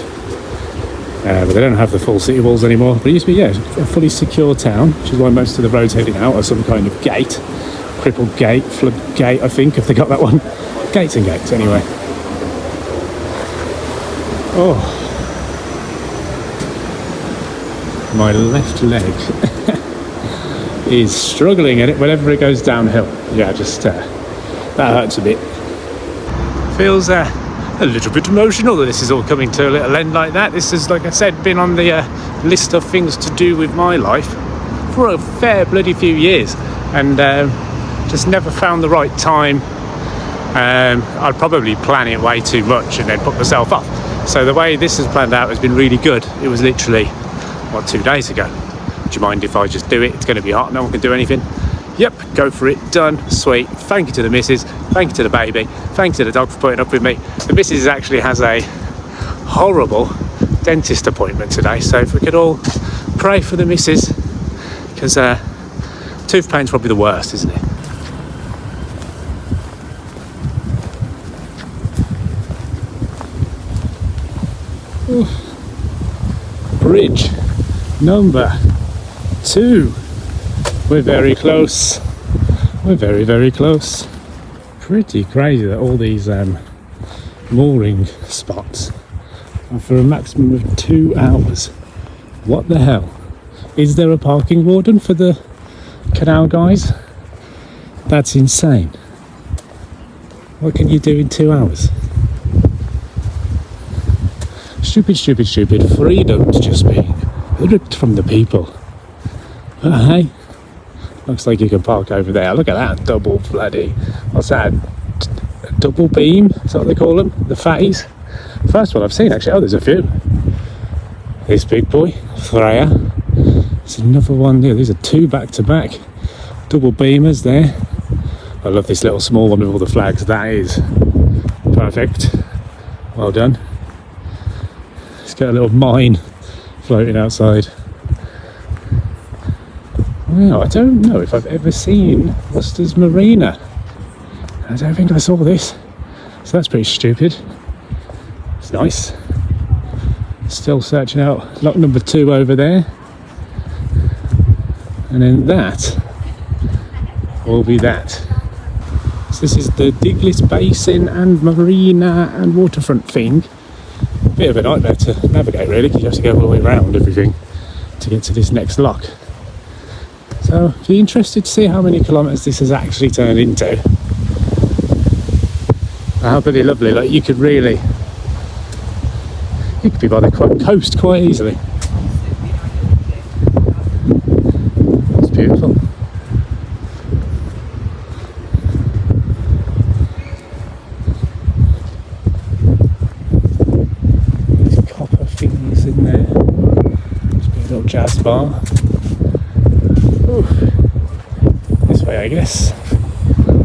but they don't have the full city walls anymore. But it used to be, a fully secure town, which is why most of the roads heading out are some kind of gate, crippled gate, flood gate, I think, if they got that one. Gates and gates, anyway. Oh, my left leg is struggling at it whenever it goes downhill. Yeah, just that hurts a bit. Feels a little bit emotional that this is all coming to a little end like that. This has, like I said, been on the list of things to do with my life for a fair bloody few years, and just never found the right time. I'd probably plan it way too much and then put myself off. So the way this has planned out has been really good. It was literally 2 days ago. Do you mind if I just do it? It's going to be hot, no one can do anything. Yep, go for it, done, sweet. Thank you to the missus, thank you to the baby, thank you to the dog for putting up with me. The missus actually has a horrible dentist appointment today, so if we could all pray for the missus, because tooth pain's probably the worst, isn't it? Ooh. Bridge number 2. We're very close. We're very, very close. Pretty crazy that all these mooring spots are for a maximum of 2 hours. What the hell? Is there a parking warden for the canal guys? That's insane. What can you do in 2 hours? Stupid, stupid, stupid. Freedom's just being ripped from the people. But hey, looks like you can park over there. Look at that double bloody, what's that? Double beam? Is that what they call them? The fatties? First one I've seen actually. Oh, there's a few. This big boy, Freya. There's another one here. These are 2 back-to-back double beamers there. I love this little small one with all the flags. That is perfect. Well done. It's got a little mine floating outside. Well, I don't know if I've ever seen Worcester's Marina. I don't think I saw this. So that's pretty stupid. It's nice. Still searching out lock number 2 over there. And then that will be that. So this is the Diglis Basin and Marina and waterfront thing. Bit of a nightmare to navigate really, because you have to go all the way around everything to get to this next lock. So if you're interested to see how many kilometres this has actually turned into, how pretty lovely. Like you could be by the coast quite easily. It's beautiful. There's copper things in there. There's a little jazz bar. Ooh. This way I guess.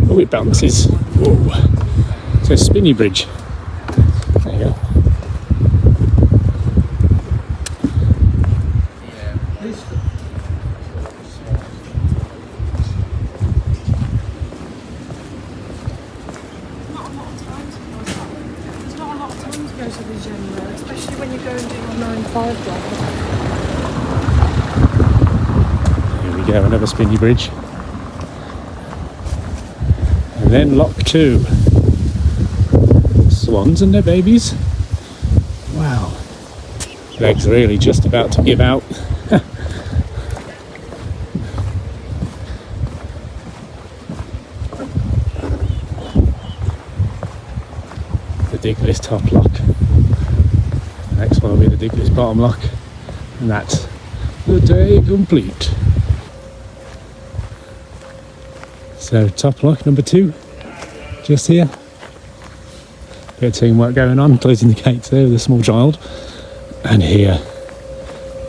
Oh, it bounces. Whoa. It's a spinny bridge. There you go. Especially when you're going to your 9-5 drive. Here we go, another spinny bridge. And then lock 2. Swans and their babies. Wow. Legs really just about to give out. The Diglis top lock. The next one will be the Diglis bottom lock. And that's the day complete. So top lock number 2, just here. Bit of teamwork going on, closing the gates there with a small child. And here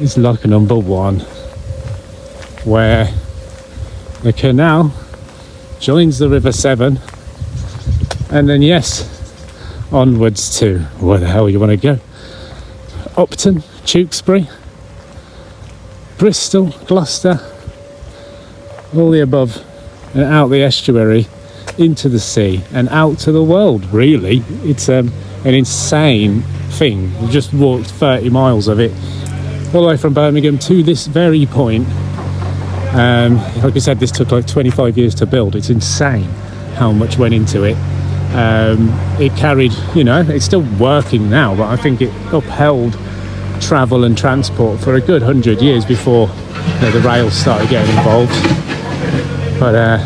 is lock number 1, where the canal joins the River Severn, and then yes, onwards to where the hell you want to go. Upton, Tewkesbury, Bristol, Gloucester, all the above, and out the estuary into the sea and out to the world. Really, it's an insane thing. We just walked 30 miles of it all the way from Birmingham to this very point. Like I said, this took like 25 years to build. It's insane how much went into it. It carried, it's still working now, but I think it upheld travel and transport for a good 100 years before the rails started getting involved. But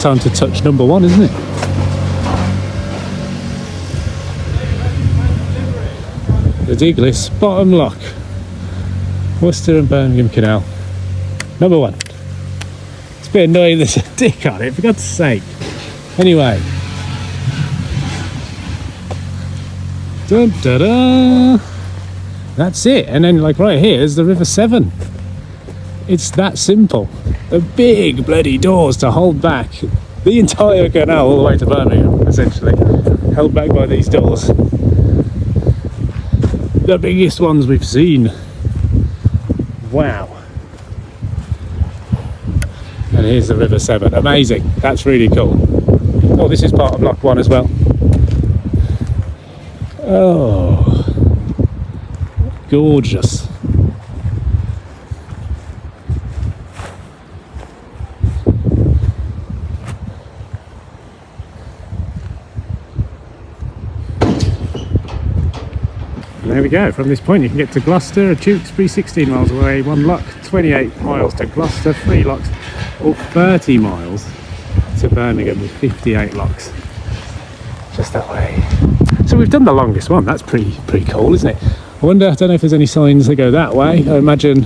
time to touch number 1, isn't it? The Diglis bottom lock, Worcester and Birmingham Canal, number 1. It's a bit annoying there's a dick on it, for God's sake. Anyway, dun, da, da. That's it. And then like right here is the River Severn. It's that simple. The big bloody doors to hold back the entire canal all the way to Birmingham, essentially, held back by these doors. the biggest ones we've seen. Wow. And here's the River Severn. Amazing. That's really cool. Oh, this is part of Loch 1 as well. Oh, gorgeous. There we go. From this point you can get to Gloucester, Tewkesbury 16 miles away, 1 loch, 28 miles to Gloucester, 3 lochs, or 30 miles to Birmingham with 58 lochs. Just that way. So we've done the longest one. That's pretty cool, isn't it? I wonder, I don't know if there's any signs that go that way. I imagine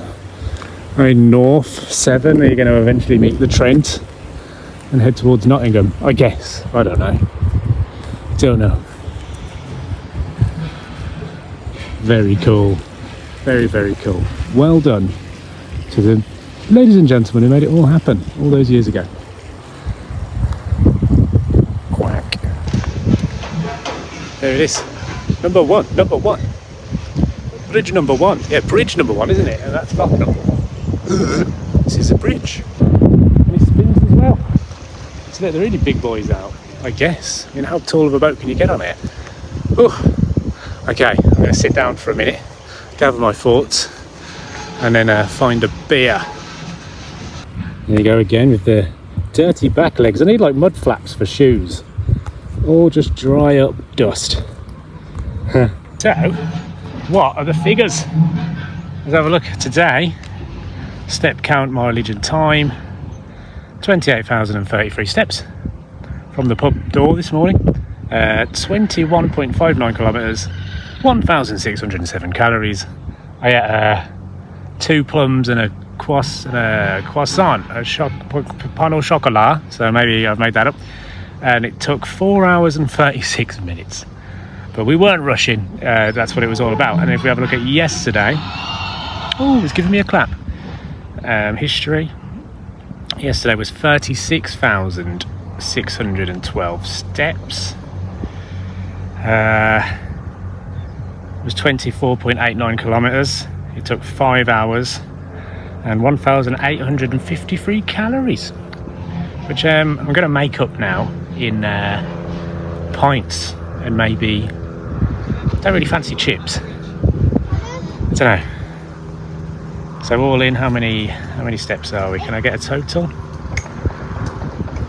going north Severn, you're going to eventually meet the Trent and head towards Nottingham, I guess. I don't know. Don't know. Very cool. Very, very cool. Well done to the ladies and gentlemen who made it all happen all those years ago. Quack. There it is. Number one. Bridge number 1. Yeah, bridge number 1, isn't it? And that's lock number 1. This is a bridge. And it spins as well. So let the really big boys out, I guess. I mean, how tall of a boat can you get on here? Oh. Okay, I'm going to sit down for a minute, gather my thoughts, and then find a beer. There you go again with the dirty back legs. I need like mud flaps for shoes, or just dry up dust. So, what are the figures? Let's have a look. Today, step count, mileage and time, 28,033 steps from the pub door this morning, 21.59 kilometres, 1,607 calories. I ate 2 plums and a croissant, pain au chocolat, so maybe I've made that up, and it took 4 hours and 36 minutes. But we weren't rushing, that's what it was all about. And if we have a look at yesterday, oh, it's giving me a clap. History, yesterday was 36,612 steps. It was 24.89 kilometres. It took 5 hours and 1,853 calories, which I'm going to make up now in pints and maybe, don't really fancy chips. I don't know. So all in, how many steps are we? Can I get a total?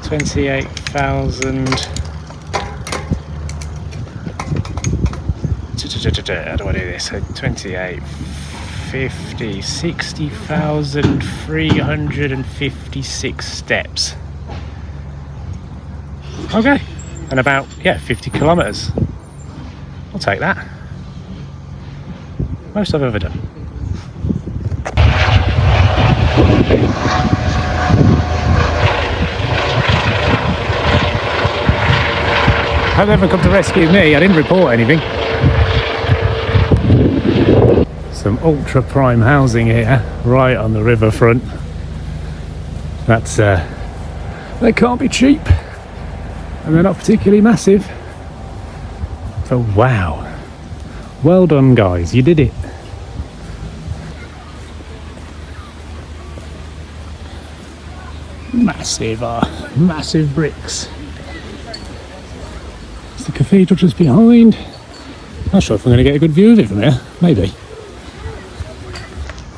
28,000. How do I do this? So 28, 50, 60,356 steps. Okay, and about 50 kilometres. I'll take that. Most I've ever done. Hope they haven't come to rescue me. I didn't report anything. Some ultra prime housing here, right on the riverfront. That's they can't be cheap, and they're not particularly massive. So wow, well done guys, you did it. Massive bricks. It's the cathedral just behind. Not sure if I'm going to get a good view of it from here. Maybe.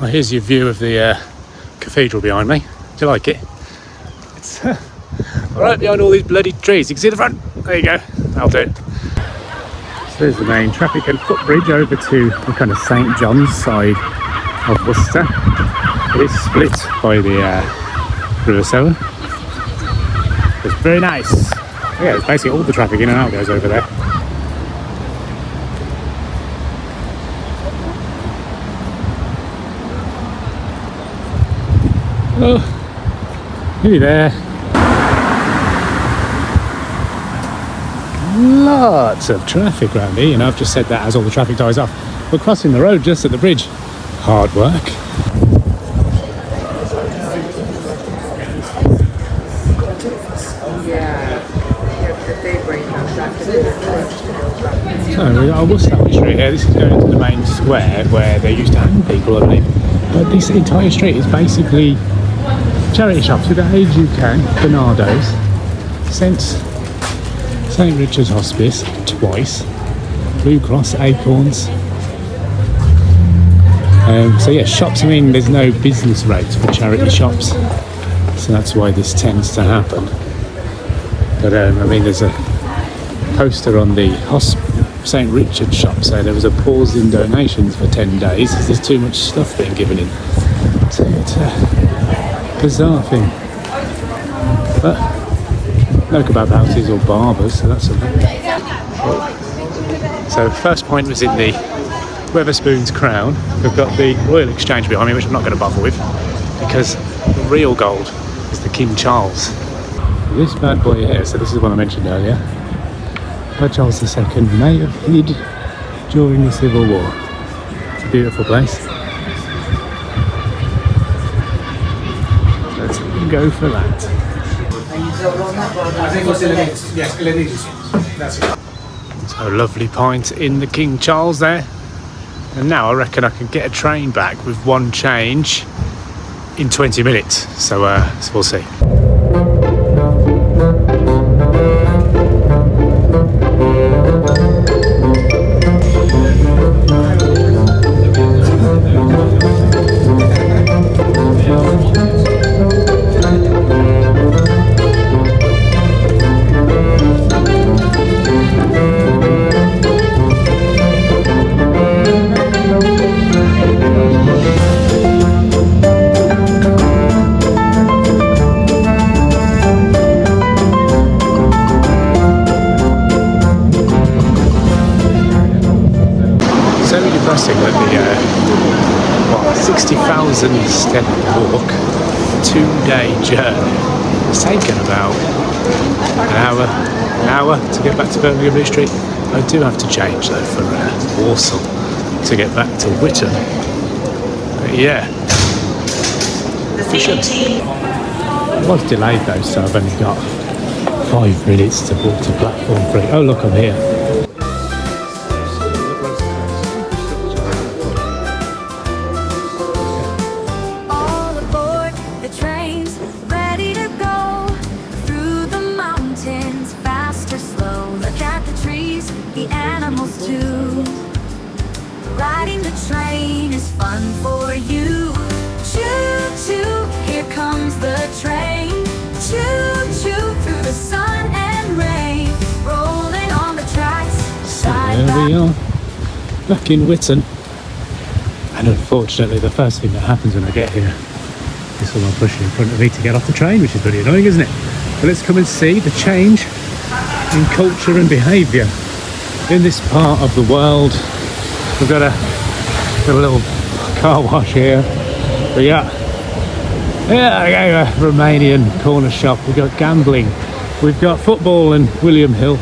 Well, here's your view of the cathedral behind me. Do you like it? It's right behind all these bloody trees. You can see the front. There you go. That'll do it. So there's the main traffic and footbridge over to the kind of St John's side of Worcester. It is split by the River Severn. It's very nice. Yeah, it's basically all the traffic in and out goes over there. Oh, nearly there. Lots of traffic around here, and I've just said that as all the traffic dies off. We're crossing the road just at the bridge. Hard work. So we've got a Worcester street here. This is going to the main square where they used to hang people, I believe. But this entire street is basically charity shops. We've got Age UK, Bernardo's, St Richard's Hospice twice, Blue Cross, Acorns. So yeah, shops, I mean, there's no business rates for charity shops, so that's why this tends to happen. But I mean, there's a poster on the St Richard's shop saying there was a pause in donations for 10 days because there's too much stuff being given in. So it's a bizarre thing. But no kebab houses or barbers, so that's okay. So first point was in the Wetherspoons Crown. We've got the Royal Exchange behind me, which I'm not going to bother with because the real gold is the King Charles. This bad boy here, so this is one I mentioned earlier, where Charles II may have hid during the Civil War. It's a beautiful place. Let's go for that. So a lovely pint in the King Charles there. And now I reckon I can get a train back with one change in 20 minutes. So we'll see. That the 60,000 step walk, 2-day journey. It's taken about an hour to get back to Birmingham New Street. I do have to change though for Warsaw to get back to Whitton. But yeah, efficient. I was delayed though, so I've only got 5 minutes to walk to platform 3. Oh look, I'm here. Riding the train is fun for you. Choo-choo, here comes the train. Choo-choo, through the sun and rain. Rolling on the tracks, side by There we are, back in Whitton. And unfortunately the first thing that happens when I get here is someone pushing in front of me to get off the train, which is pretty annoying, isn't it? But let's come and see the change in culture and behaviour in this part of the world. We've got a little car wash here. We got a Romanian corner shop. We've got gambling. We've got football and William Hill.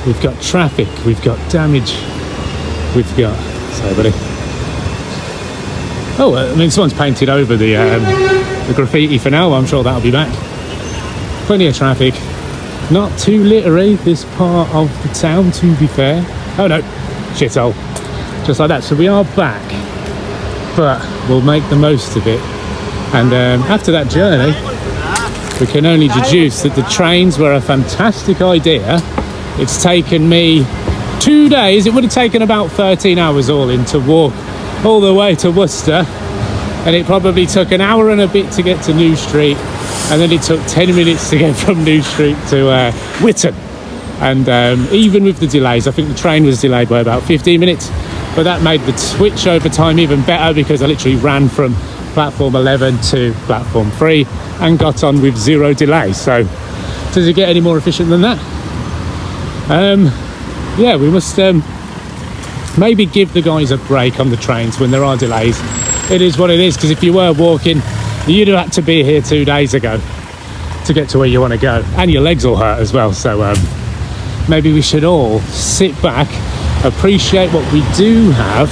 We've got traffic. We've got damage. We've got... Sorry, buddy. Oh, I mean, someone's painted over the graffiti for now. I'm sure that'll be back. Plenty of traffic. Not too littery, this part of the town, to be fair. Oh no, shithole. Just like that. So we are back, but we'll make the most of it. And after that journey, we can only deduce that the trains were a fantastic idea. It's taken me 2 days. It would have taken about 13 hours all in to walk all the way to Worcester. And it probably took an hour and a bit to get to New Street. And then it took 10 minutes to get from New Street to Whitton. And even with the delays, I think the train was delayed by about 15 minutes. But that made the switch over time even better because I literally ran from platform 11 to platform 3 and got on with 0 delays. So does it get any more efficient than that? Yeah, we must maybe give the guys a break on the trains when there are delays. It is what it is, because if you were walking, you'd have had to be here 2 days ago to get to where you want to go, and your legs will hurt as well. So maybe we should all sit back, appreciate what we do have,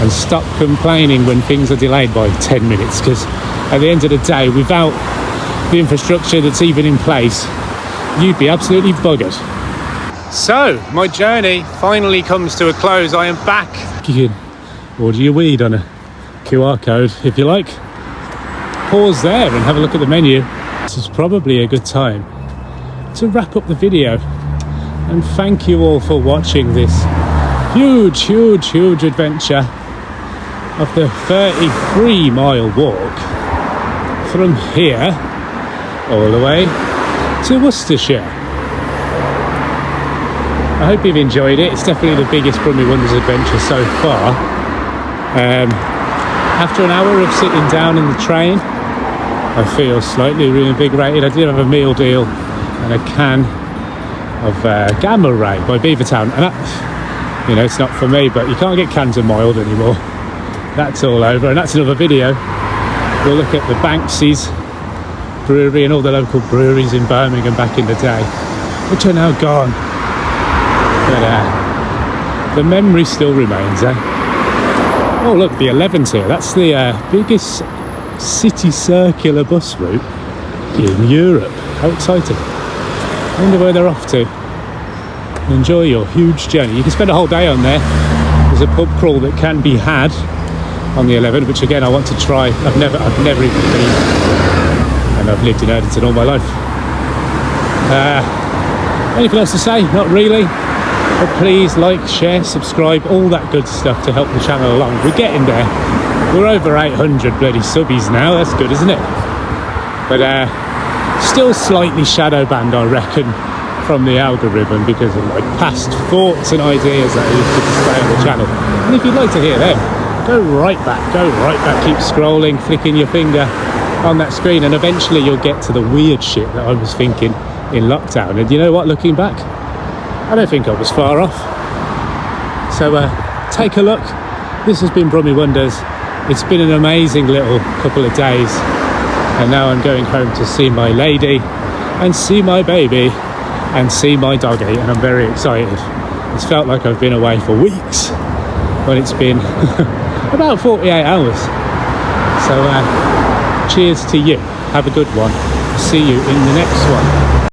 and stop complaining when things are delayed by 10 minutes, because at the end of the day, without the infrastructure that's even in place, you'd be absolutely buggered. So, my journey finally comes to a close. I am back. You can order your weed on a QR code if you like. Pause there and have a look at the menu. This is probably a good time to wrap up the video. And thank you all for watching this huge adventure of the 33-mile walk from here all the way to Worcestershire. I hope you've enjoyed it. It's definitely the biggest Brummie Wonders adventure so far. After an hour of sitting down in the train, I feel slightly reinvigorated. I did have a meal deal and a can of Gamma Ray by Beavertown, and that, you know, it's not for me, but you can't get cans of mild anymore. That's all over, and that's another video. We'll look at the Banksy's brewery and all the local breweries in Birmingham back in the day, which are now gone. But the memory still remains, eh? Oh look, the 11's here. That's the biggest city circular bus route in Europe. How exciting. I wonder where they're off to. Enjoy your huge journey. You can spend a whole day on there. There's a pub crawl that can be had on the 11, which again I want to try. I've never even been, and I've lived in Erdington all my life. Anything else to say? Not really. But please like, share, subscribe, all that good stuff to help the channel along. We're getting there. We're over 800 bloody subbies now. That's good, isn't it? But still slightly shadow banned, I reckon, from the algorithm because of my past thoughts and ideas that I used to display on the channel. And if you'd like to hear them, go right back, keep scrolling, flicking your finger on that screen, and eventually you'll get to the weird shit that I was thinking in lockdown. And you know what, looking back, I don't think I was far off. So take a look. This has been Brummie Wonders. It's been an amazing little couple of days, and now I'm going home to see my lady and see my baby and see my doggy, and I'm very excited. It's felt like I've been away for weeks when it's been about 48 hours. So cheers to you. Have a good one. See you in the next one.